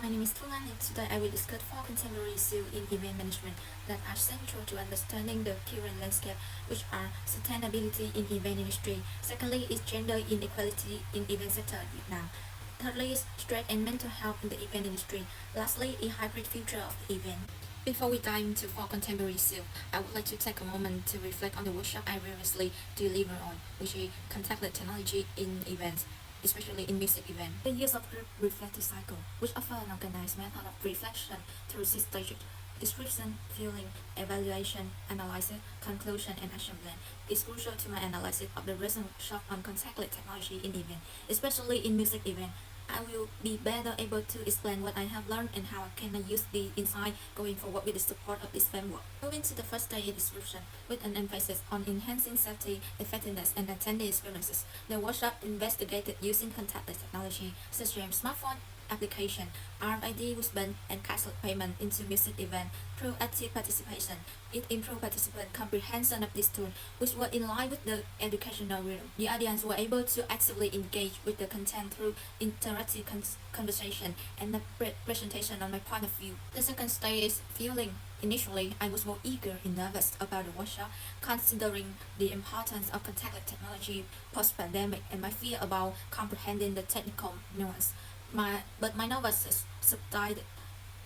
my name is Tulan and today I will discuss 4 contemporary issues in event management that are central to understanding the current landscape, which are sustainability in event industry. Secondly is gender inequality in event sector in Vietnam. Thirdly is stress and mental health in the event industry. Lastly is hybrid future of the event. Before we dive into 4 contemporary issues, I would like to take a moment to reflect on the workshop I previously delivered on, which is contactless technology in events, especially in music events. The use of group reflective cycle, which offer an organized method of reflection through 6 stages: description, feeling, evaluation, analysis, conclusion, and action plan, is crucial to my analysis of the recent workshop on contactless technology in events, especially in music events. I will be better able to explain what I have learned and how I can use the insight going forward with the support of this framework. Moving to the first stage description, with an emphasis on enhancing safety, effectiveness, and attendee experiences. The workshop investigated using contactless technology, such as smartphone application, RFID wristband, and cashless payment into music event through active participation. It improved participant comprehension of this tool, which were in line with the educational rhythm. The audience were able to actively engage with the content through interactive conversation and the presentation on my point of view. The second stage is feeling. Initially, I was more eager and nervous about the workshop, considering the importance of contactless technology post-pandemic and my fear about comprehending the technical nuance. But my nervousness subsided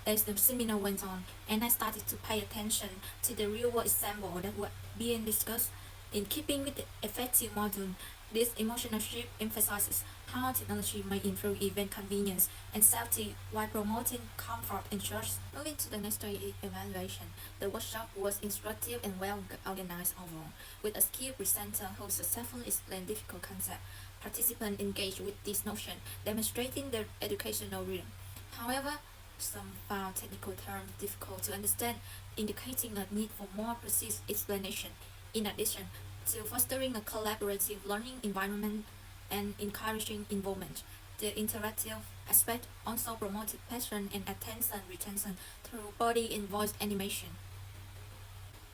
as the seminar went on, and I started to pay attention to the real-world examples that were being discussed. In keeping with the effective module, this emotional shift emphasizes how technology may improve event convenience and safety while promoting comfort and trust. Moving to the next stage is evaluation. The workshop was instructive and well organized overall, with a skilled presenter who successfully explained difficult concepts. Participants engaged with this notion, demonstrating their educational rhythm. However, some found technical terms difficult to understand, indicating a need for more precise explanation. In addition to fostering a collaborative learning environment and encouraging involvement, the interactive aspect also promoted passion and attention retention through body and voice animation.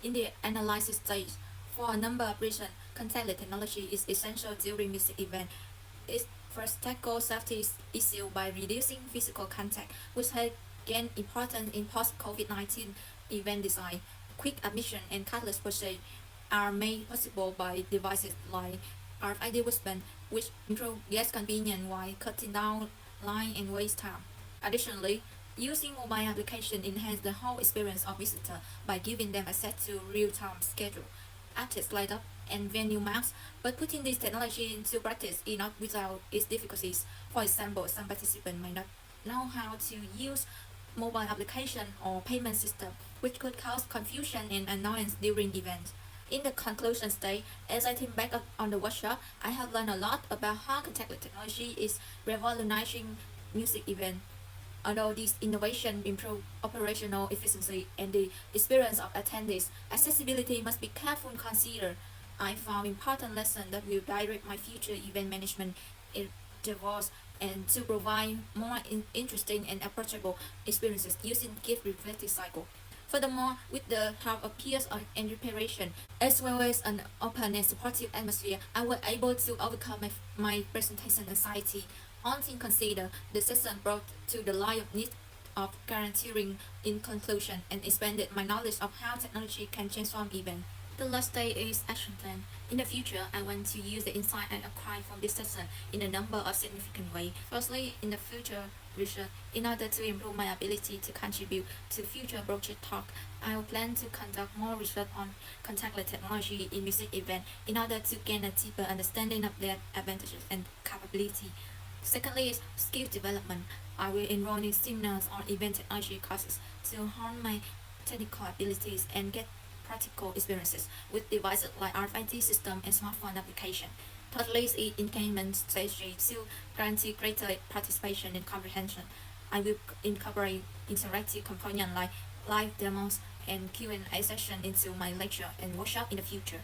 In the analysis stage, for a number of reasons, contactless technology is essential during music events. It first tackles safety issues by reducing physical contact, which has gained importance in post-COVID-19 event design. Quick admission and cardless purchase are made possible by devices like RFID wristband, which improve guest convenience while cutting down line and waste time. Additionally, using mobile application enhance the whole experience of visitor by giving them access to real-time schedule, artist lineup, and venue maps, but putting this technology into practice is not without its difficulties. For example, some participants might not know how to use mobile application or payment system, which could cause confusion and annoyance during events. In the conclusion stage, as I think back on the workshop, I have learned a lot about how contactless technology is revolutionizing music events. Although this innovation improves operational efficiency and the experience of attendees, accessibility must be carefully considered. I found important lessons that will direct my future event management endeavors and to provide more interesting and approachable experiences using gift reflective cycle. Furthermore, with the help of peers and preparation, as well as an open and supportive atmosphere, I was able to overcome my presentation anxiety. All things considered, the session brought to the light of need of guaranteeing in conclusion and expanded my knowledge of how technology can transform events. The last stage is action plan. In the future, I want to use the insight I acquired from this session in a number of significant ways. Firstly, in the future research, in order to improve my ability to contribute to future project talk, I will plan to conduct more research on contactless technology in music events in order to gain a deeper understanding of their advantages and capability. Secondly is skill development. I will enroll in seminars on event technology courses to hone my technical abilities and get practical experiences with devices like RFID system and smartphone application. Thirdly is engagement strategy to guarantee greater participation and comprehension. I will incorporate interactive components like live demos and Q&A session into my lecture and workshop in the future.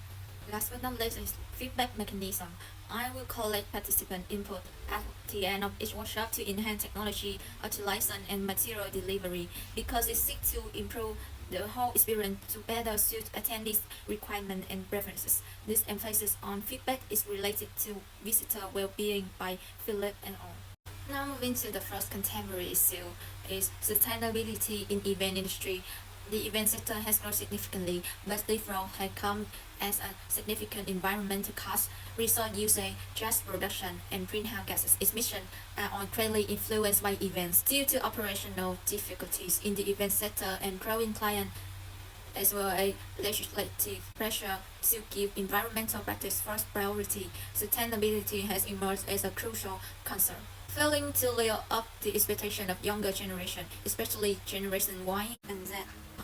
Last but not least is feedback mechanism. I will collect participant input at the end of each workshop to enhance technology utilization and material delivery because it seeks to improve the whole experience to better suit attendees' requirements and preferences. This emphasis on feedback is related to visitor well-being by Philip and all. Now moving to the first contemporary issue is sustainability in event industry. The event sector has grown significantly, but this growth has come as a significant environmental cost. Resource usage, gas production, and greenhouse gases emissions are all greatly influenced by events. Due to operational difficulties in the event sector and growing client as well as legislative pressure to give environmental practice first priority, sustainability has emerged as a crucial concern. Failing to live up the expectation of younger generation, especially Generation Y and Z,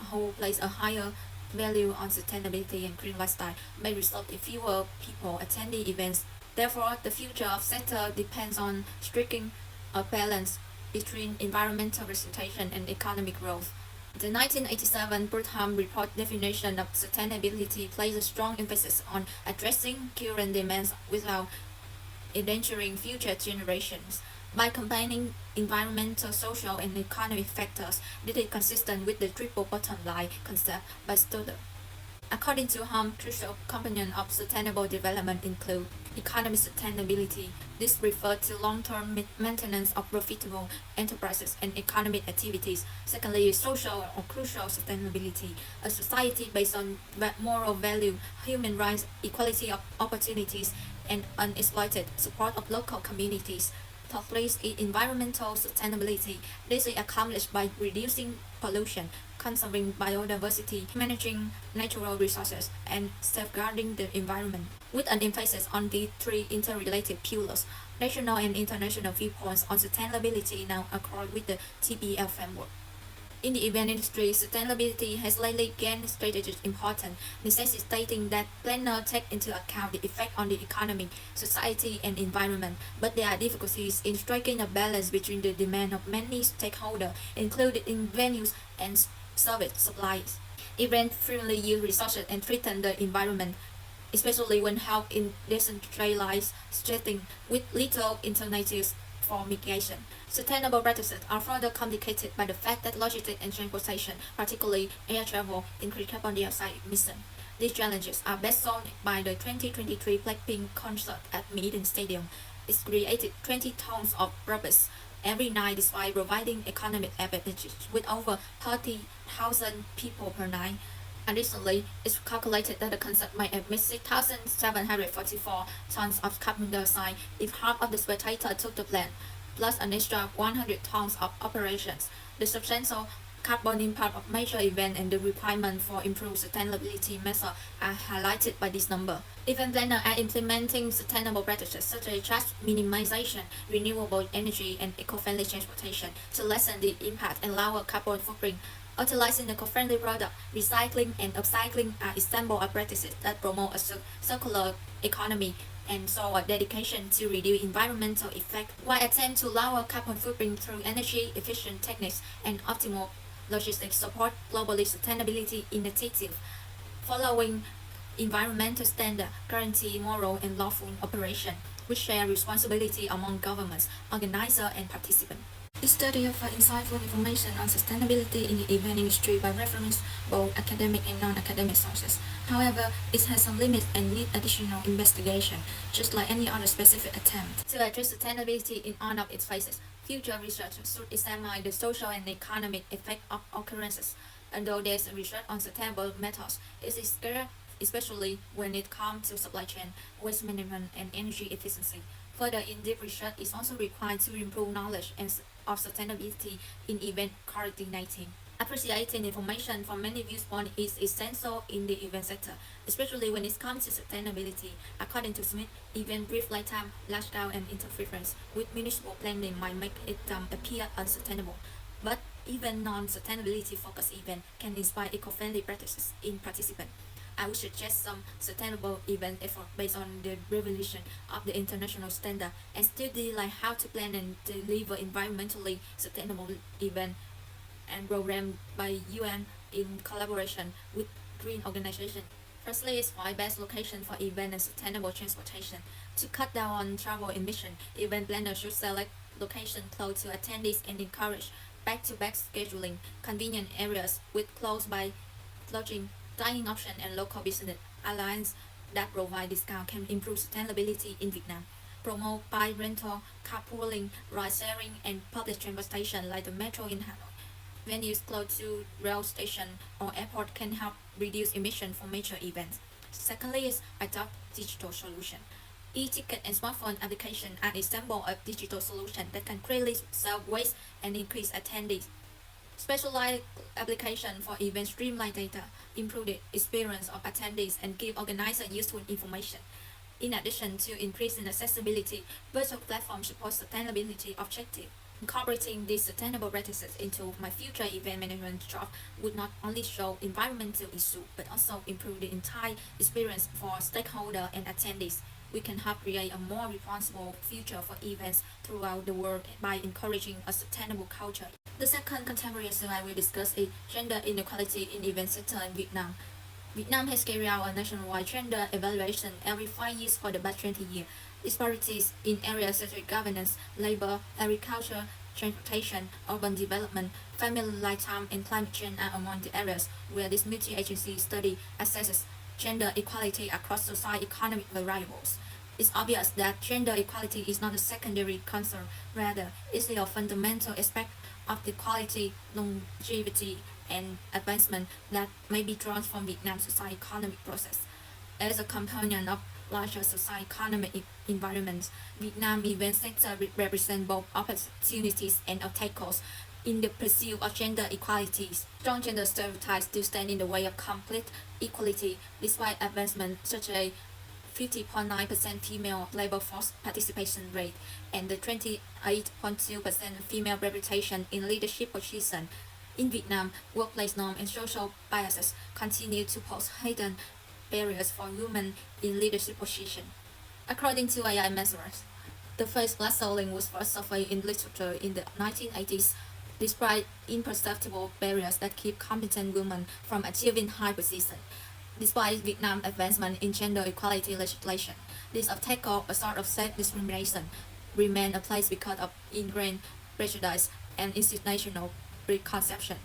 who place a higher value on sustainability and green lifestyle, may result in fewer people attending events. Therefore, the future of sector depends on striking a balance between environmental representation and economic growth. The 1987 Burnham Report definition of sustainability places a strong emphasis on addressing current demands without endangering future generations. By combining environmental, social, and economic factors, this is consistent with the triple bottom line concept by Stoddard. According to Hum, crucial components of sustainable development include economic sustainability. This refers to long-term maintenance of profitable enterprises and economic activities. Secondly, social or crucial sustainability. A society based on moral value, human rights, equality of opportunities, and unexploited support of local communities. Thirdly is environmental sustainability. This is accomplished by reducing pollution, conserving biodiversity, managing natural resources, and safeguarding the environment. With an emphasis on the three interrelated pillars, national and international viewpoints on sustainability now accord with the TBL framework. In the event industry, sustainability has lately gained strategic importance, necessitating that planners take into account the effect on the economy, society, and environment. But there are difficulties in striking a balance between the demand of many stakeholders, including in venues and service suppliers. Events freely use resources and threaten the environment, especially when held in decentralized settings with little alternatives for mitigation. Sustainable practices are further complicated by the fact that logistics and transportation, particularly air travel, increase carbon dioxide emission. These challenges are best shown by the 2023 Blackpink concert at Eden Stadium. It created 20 tons of rubbish every night despite providing economic advantages with over 30,000 people per night. Additionally, it's calculated that the concert might emit 6,744 tons of carbon dioxide if half of the spectators took the plane, plus an extra 100 tons of operations. The substantial carbon impact of major events and the requirement for improved sustainability measures are highlighted by this number. Event planners are implementing sustainable practices such as charge minimization, renewable energy, and eco-friendly transportation to lessen the impact and lower carbon footprint. Utilizing eco-friendly product, recycling and upcycling are examples of practices that promote a circular economy and show a dedication to reduce environmental effects while attempt to lower carbon footprint through energy efficient techniques and optimal logistics support globally sustainability initiative. Following environmental standards guarantee moral and lawful operation, which share responsibility among governments, organizers, and participants. The study offers insightful information on sustainability in the event industry by reference both academic and non-academic sources. However, it has some limits and needs additional investigation, just like any other specific attempt. To address sustainability in all of its phases, future research should examine the social and economic effect of occurrences. Although there is research on sustainable methods, it is scarce, especially when it comes to supply chain, waste management, and energy efficiency. Further in-depth research is also required to improve knowledge of sustainability in event coordinating. Appreciating information from many viewpoints is essential in the event sector, especially when it comes to sustainability. According to Smith, event brief lifetime, large scale, and interference with municipal planning might make it appear unsustainable. But even non-sustainability focused events can inspire eco-friendly practices in participants. I would suggest some sustainable event effort based on the revolution of the international standard and study like how to plan and deliver environmentally sustainable event and program by UN in collaboration with green organizations. Firstly, is find best location for event and sustainable transportation. To cut down on travel emission, event planners should select location close to attendees and encourage back-to-back scheduling, convenient areas with close by lodging, dining option, and local business alliance that provide discount can improve sustainability in Vietnam. promote bike rental, carpooling, ride-sharing, and public transportation like the metro in Hanoi. Venues close to rail station or airport can help reduce emission for major events. Secondly is adopt digital solution. E-ticket and smartphone application are example of digital solution that can greatly save waste and increase attendance. Specialized application for events streamline data, improve the experience of attendees, and give organizers useful information. In addition to increasing accessibility, virtual platforms support sustainability objectives. Incorporating these sustainable practices into my future event management job would not only show environmental issues but also improve the entire experience for stakeholders and attendees. We can help create a more responsible future for events throughout the world by encouraging a sustainable culture. The second contemporary issue I will discuss is gender inequality in event sector in Vietnam. Vietnam has carried out a nationwide gender evaluation every 5 years for the past 20 years. Disparities in areas such as governance, labor, agriculture, transportation, urban development, family lifetime, and climate change are among the areas where this multi-agency study assesses gender equality across socio-economic variables. It's obvious that gender equality is not a secondary concern, rather, it's a fundamental aspect of the quality, longevity, and advancement that may be drawn from Vietnam's socio-economic process. As a component of larger socio-economic environment, Vietnam event sector represents both opportunities and obstacles in the pursuit of gender equality. Strong gender stereotypes still stand in the way of complete equality, despite advancements such as 50.9% female labor force participation rate and the 28.2% female representation in leadership positions. In Vietnam, workplace norms and social biases continue to pose hidden barriers for women in leadership positions. According to AI measures, the first glass ceiling was first surveyed in literature in the 1980s, despite imperceptible barriers that keep competent women from achieving high positions. Despite Vietnam's advancement in gender equality legislation, this obstacle, a sort of self-discrimination, remain a place because of ingrained prejudice and institutional preconception,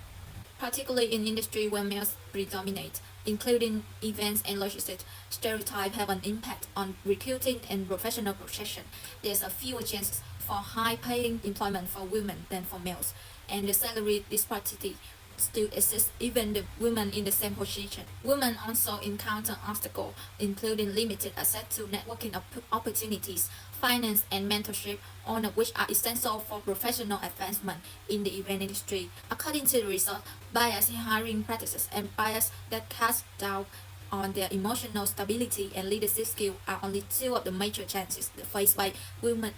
particularly in industry where males predominate, including events and logistics. Stereotypes have an impact on recruiting and professional protection. There's a fewer chances for high-paying employment for women than for males, and the salary disparity still exists even the women in the same position. Women also encounter obstacles, including limited access to networking opportunities, finance, and mentorship, all of which are essential for professional advancement in the event industry. According to the result, bias in hiring practices and bias that cast doubt on their emotional stability and leadership skill are only two of the major challenges faced by women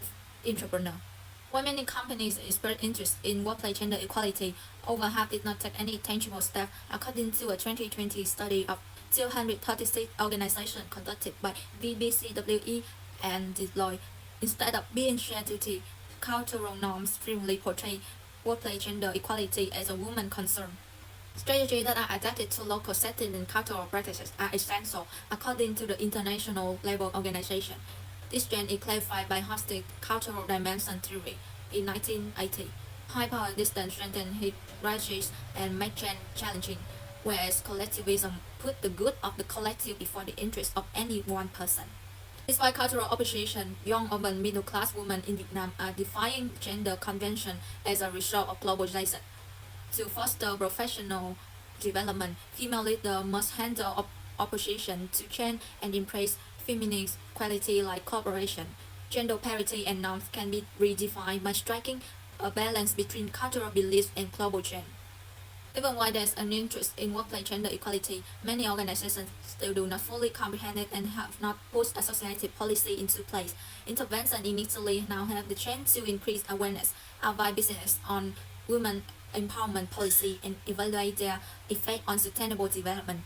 entrepreneurs. While many companies express interest in workplace gender equality, over half did not take any tangible steps, according to a 2020 study of 236 organizations conducted by BUSI1214-Contemporary and Deloitte. Instead of being shared duty, cultural norms frequently portray workplace gender equality as a woman concern. Strategies that are adapted to local settings and cultural practices are essential, according to the International Labour Organization. This trend is clarified by Hofstede's cultural dimension theory in 1980. High power distance strengthen hierarchies and make change challenging, whereas collectivism put the good of the collective before the interest of any one person. Despite cultural opposition, young urban middle-class women in Vietnam are defying gender convention as a result of globalization. To foster professional development, female leaders must handle opposition to change and embrace feminine quality like cooperation. Gender parity and norms can be redefined by striking a balance between cultural beliefs and global change. Even while there's an interest in workplace gender equality, many organizations still do not fully comprehend it and have not put associated policy into place. Intervention in Italy now have the chance to increase awareness, advise business on women empowerment policy, and evaluate their effect on sustainable development.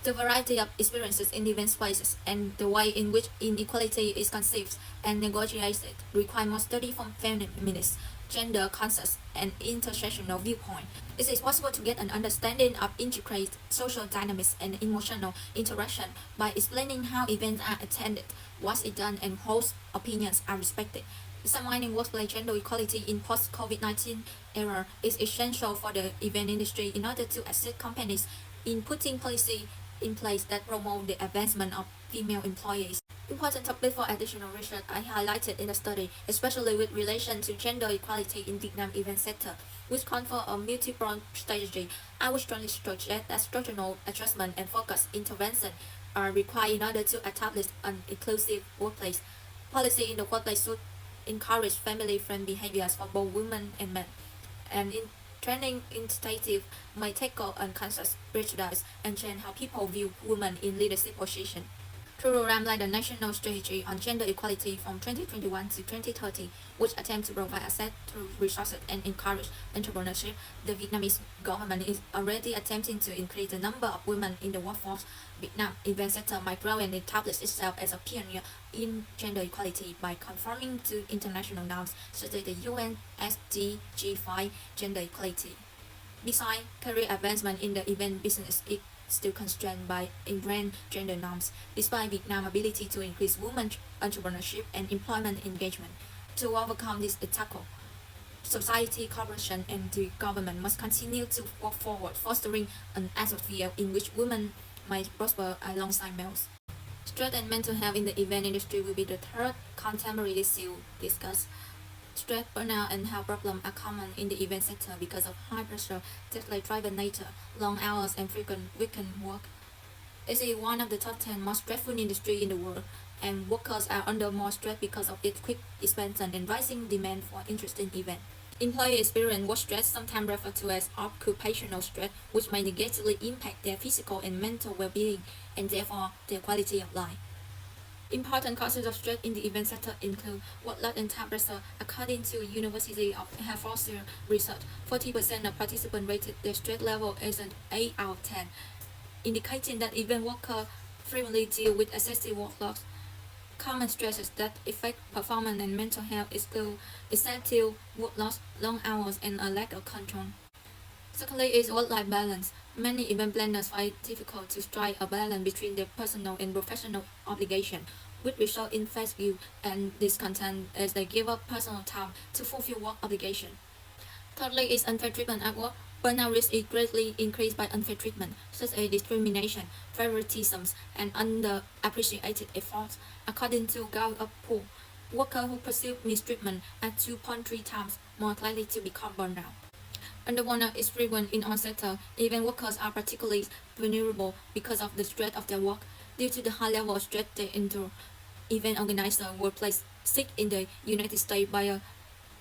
The variety of experiences in event spaces and the way in which inequality is conceived and negotiated require more study from feminist, gender concepts, and intersectional viewpoint. It is possible to get an understanding of intricate social dynamics and emotional interaction by explaining how events are attended, what is done, and whose opinions are respected. Examining workplace gender equality in post-COVID-19 era is essential for the event industry in order to assist companies in putting policy in place that promote the advancement of female employees. Important topic for additional research I highlighted in the study, especially with relation to gender equality in Vietnam event sector, which call for a multi-pronged strategy. I would strongly suggest that structural adjustment and focused intervention are required in order to establish an inclusive workplace. Policy in the workplace should encourage family-friendly behaviors for both women and men, and in training initiative may tackle unconscious prejudice and change how people view women in leadership positions. Through programs like the National Strategy on Gender Equality from 2021 to 2030, which attempts to provide access to resources and encourage entrepreneurship, the Vietnamese government is already attempting to increase the number of women in the workforce. Vietnam event sector might grow and establish itself as a pioneer in gender equality by conforming to international norms such as the UN SDG 5 gender equality. Besides, career advancement in the event business is still constrained by ingrained gender norms, despite Vietnam's ability to increase women's entrepreneurship and employment engagement. To overcome this obstacle, society, corporation, and the government must continue to work forward, fostering an atmosphere in which women might prosper alongside males. Stress and mental health in the event industry will be the third contemporary issue discussed. Stress, burnout, and health problems are common in the event sector because of high pressure, deadline-driven nature, long hours, and frequent weekend work. It is one of the top 10 most stressful industries in the world, and workers are under more stress because of its quick expansion and rising demand for interesting events. Employees experience work stress, sometimes referred to as occupational stress, which may negatively impact their physical and mental well-being and therefore their quality of life. Important causes of stress in the event sector include workload and time pressure. According to University of Hertfordshire research, 40% of participants rated their stress level as an 8 out of 10, indicating that event workers frequently deal with excessive workloads. Common stresses that affect performance and mental health include excessive workload, long hours, and a lack of control. Secondly is work-life balance. Many event planners find it difficult to strike a balance between their personal and professional obligations, which result in fatigue and discontent as they give up personal time to fulfill work obligations. Thirdly is unfair treatment at work. Burnout risk is greatly increased by unfair treatment, such as discrimination, favoritism, and underappreciated efforts. According to Gallup poll, workers who pursue mistreatment are 2.3 times more likely to become burnout. Underburnout is frequent in all sectors. Event workers are particularly vulnerable because of the stress of their work. Due to the high level of stress they endure, event organizers were placed sick in the United States by a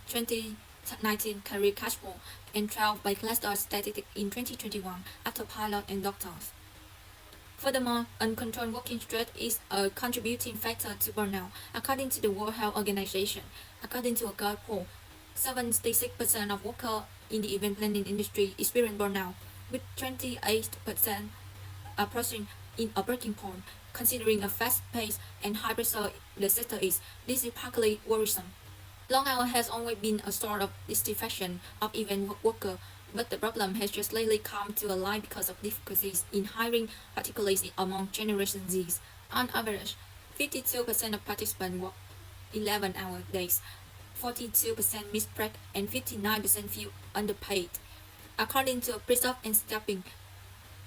2019 career cash poll and 12 by Glassdoor statistics in 2021 after pilots and doctors. Furthermore, uncontrolled working stress is a contributing factor to burnout. According to the World Health Organization, according to a Gallup poll, 76% of workers in the event planning industry experience burnout, with 28% approaching in a breaking point. Considering a fast pace and high pressure the sector is, this is partly worrisome. Long hours has always been a source of dissatisfaction of event workers, but the problem has just lately come to a light because of difficulties in hiring, particularly among Generation Zs. On average, 52% of participants work 11-hour days, 42% miss break, and 59% feel underpaid. According to Preserve and Staffing,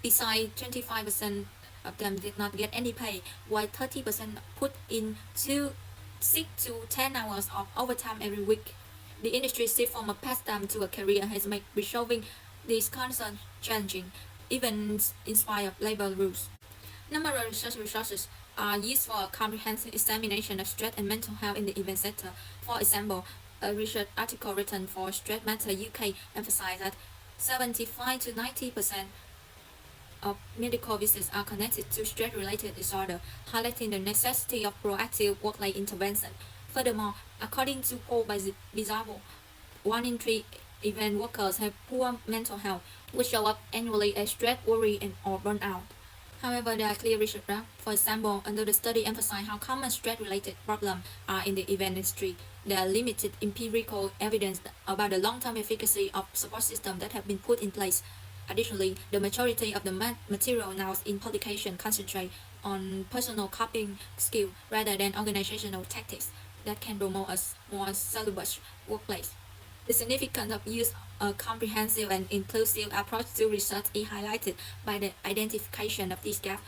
besides 25% of them did not get any pay, while 30% put in 6 to 10 hours of overtime every week. The industry shift from a pastime to a career has made resolving these concerns challenging, even in spite of labor rules. Numerous research resources are used for a comprehensive examination of stress and mental health in the event sector. For example, a research article written for Stress Matter UK emphasized that 75 to 90% of medical visits are connected to stress-related disorder, highlighting the necessity of proactive work-life intervention. Furthermore, according to poll by BUSI1214, 1 in 3 event workers have poor mental health, which show up annually as stress, worry, or burnout. However, there are clear research gaps. For example, under the study emphasized how common stress-related problems are in the event industry, there are limited empirical evidence about the long-term efficacy of support systems that have been put in place. Additionally, the majority of the material now in publication concentrate on personal coping skills rather than organizational tactics that can promote a more salubrious workplace. The significance of use a comprehensive and inclusive approach to research is highlighted by the identification of these gaps.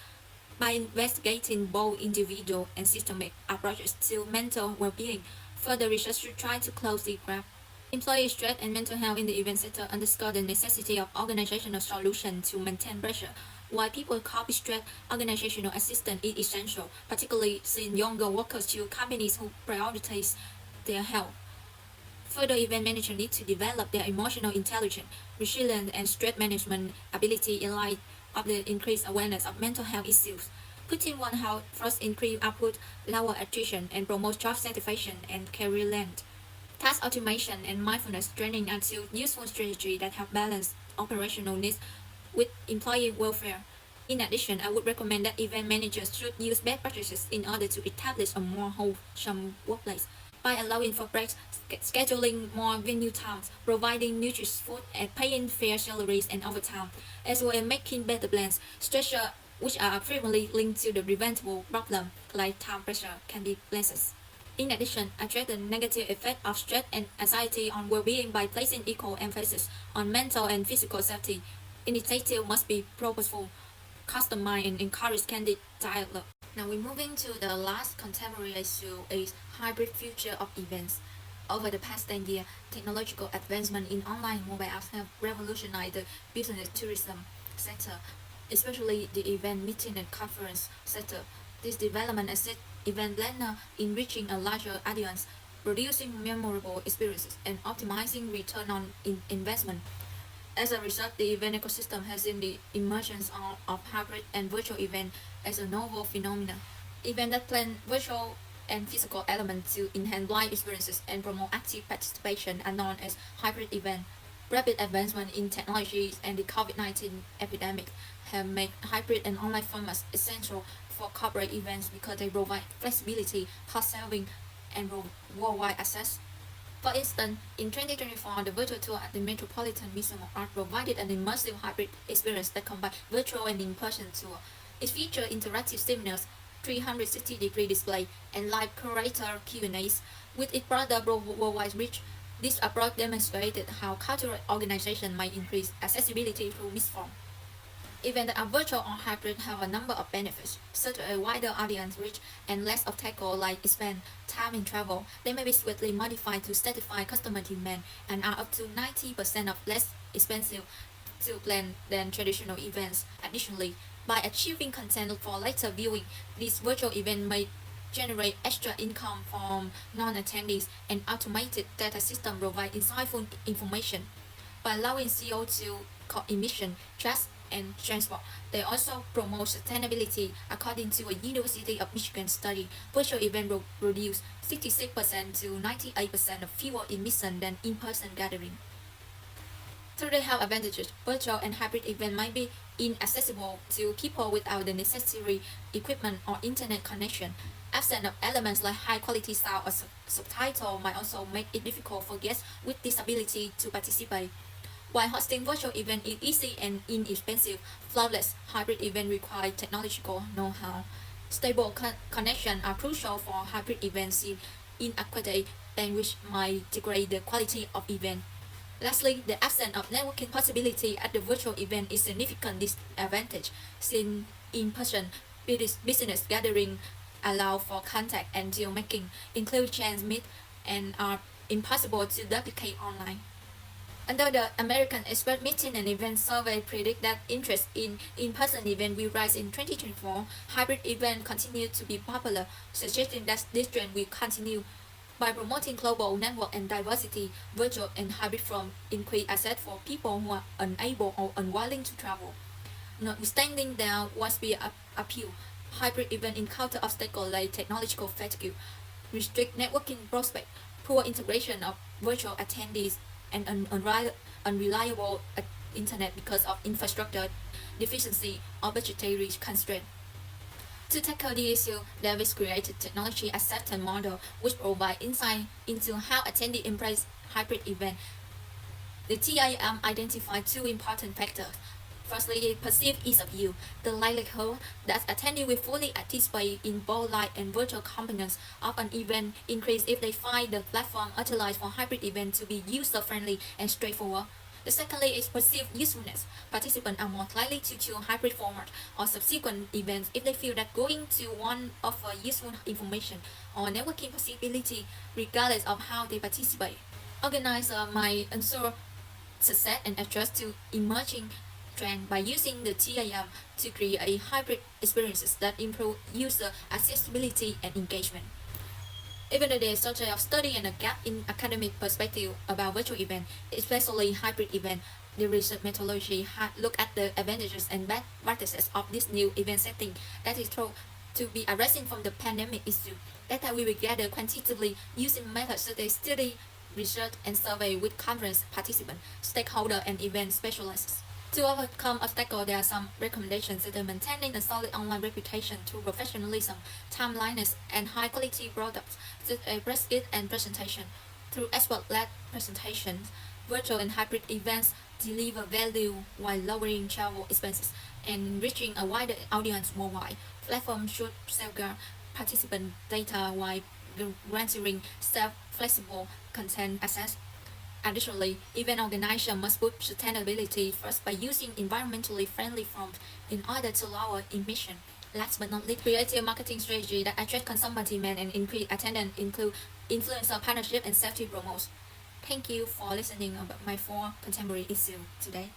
By investigating both individual and systemic approaches to mental well-being, further research should try to close the gap. Employee stress and mental health in the event sector underscore the necessity of organizational solutions to maintain pressure. While people cope with stress, organizational assistance is essential, particularly since younger workers choose companies who prioritize their health. Further, event managers need to develop their emotional intelligence, resilience, and stress management ability in light of the increased awareness of mental health issues. Putting one health first increase output, lower attrition, and promote job satisfaction and career length. Task automation and mindfulness training are two useful strategies that help balance operational needs with employee welfare. In addition, I would recommend that event managers should use best practices in order to establish a more wholesome workplace by allowing for breaks, scheduling more venue times, providing nutritious food, and paying fair salaries and overtime, as well as making better plans. Stressors, which are frequently linked to the preventable problem like time pressure, can be pleasant. In addition, address the negative effect of stress and anxiety on well-being by placing equal emphasis on mental and physical safety. Initiatives must be purposeful, customized, and encourage candid dialogue. Now we're moving to the last contemporary issue is hybrid future of events. Over the past 10 years, technological advancement in online mobile apps have revolutionized the business tourism sector, especially the event meeting and conference sector. This development assists event planner in reaching a larger audience, producing memorable experiences, and optimizing return on investment. As a result, the event ecosystem has seen the emergence of hybrid and virtual events as a novel phenomenon. Events that blend virtual and physical elements to enhance live experiences and promote active participation are known as hybrid events. Rapid advancement in technologies and the COVID-19 epidemic have made hybrid and online formats essential for corporate events because they provide flexibility, cost-saving, and worldwide access. For instance, in 2024, the virtual tour at the Metropolitan Museum of Art provided an immersive hybrid experience that combined virtual and in-person tour. It featured interactive seminars, 360-degree display, and live curator Q&As. With its broader worldwide reach, this approach demonstrated how cultural organizations might increase accessibility through mixed form. Events that are virtual or hybrid have a number of benefits, such as a wider audience reach and less obstacle like expense, time, and travel. They may be swiftly modified to satisfy customer demand and are up to 90% of less expensive to plan than traditional events. Additionally, by achieving content for later viewing, these virtual events may generate extra income from non-attendees, and automated data system provide insightful information. By allowing CO2 emission, trust, and transport. They also promote sustainability. According to a University of Michigan study, virtual events produce 66% to 98% of fewer emissions than in-person gathering. Through their health advantages, virtual and hybrid events might be inaccessible to people without the necessary equipment or internet connection. Absence of elements like high-quality sound or subtitle might also make it difficult for guests with disability to participate. While hosting virtual events is easy and inexpensive, flawless hybrid events require technological know-how. Stable connections are crucial for hybrid events. Inadequate bandwidth might degrade the quality of event. Lastly, the absence of networking possibility at the virtual event is a significant disadvantage, since in-person business gatherings allow for contact and deal-making, include chance meet, and are impossible to duplicate online. Under the American Expert Meeting and Event Survey predict that interest in in-person events will rise in 2024, hybrid events continue to be popular, suggesting that this trend will continue. By promoting global network and diversity, virtual and hybrid forms increase access for people who are unable or unwilling to travel. Notwithstanding their widespread appeal, hybrid events encounter obstacles like technological fatigue, restrict networking prospects, poor integration of virtual attendees, and unreliable internet because of infrastructure deficiency or budgetary constraints. To tackle the issue, Davis created technology acceptance model which provide insight into how attendees embrace hybrid event. The TIM identified two important factors. Firstly, perceived ease of use. The likelihood that attendees will fully participate in both live and virtual components of an event increase if they find the platform utilized for hybrid event to be user-friendly and straightforward. The secondly is perceived usefulness. Participants are more likely to choose hybrid format or subsequent events if they feel that going to one offers useful information or networking possibility regardless of how they participate. Organizer might ensure success and adjust to emerging trends by using the TAM to create hybrid experiences that improve user accessibility and engagement. Even though there is such a study and a gap in academic perspective about virtual events, especially hybrid events, the research methodology look at the advantages and bad practices of this new event setting that is thought to be addressing from the pandemic issue. Data we will gather quantitatively using methods such as study, research, and survey with conference participants, stakeholders, and event specialists. To overcome obstacles, there are some recommendations that are maintaining a solid online reputation through professionalism, timeliness, and high-quality products, such as press kit and presentation. Through expert-led presentations, virtual and hybrid events deliver value while lowering travel expenses and reaching a wider audience worldwide. Platforms should safeguard participant data while guaranteeing flexible content access. Additionally, event organizers must put sustainability first by using environmentally friendly forms in order to lower emission. Last but not least, creative marketing strategy that attract consumer demand and increase attendance include influencer partnership and safety promos. Thank you for listening about my four contemporary issues today.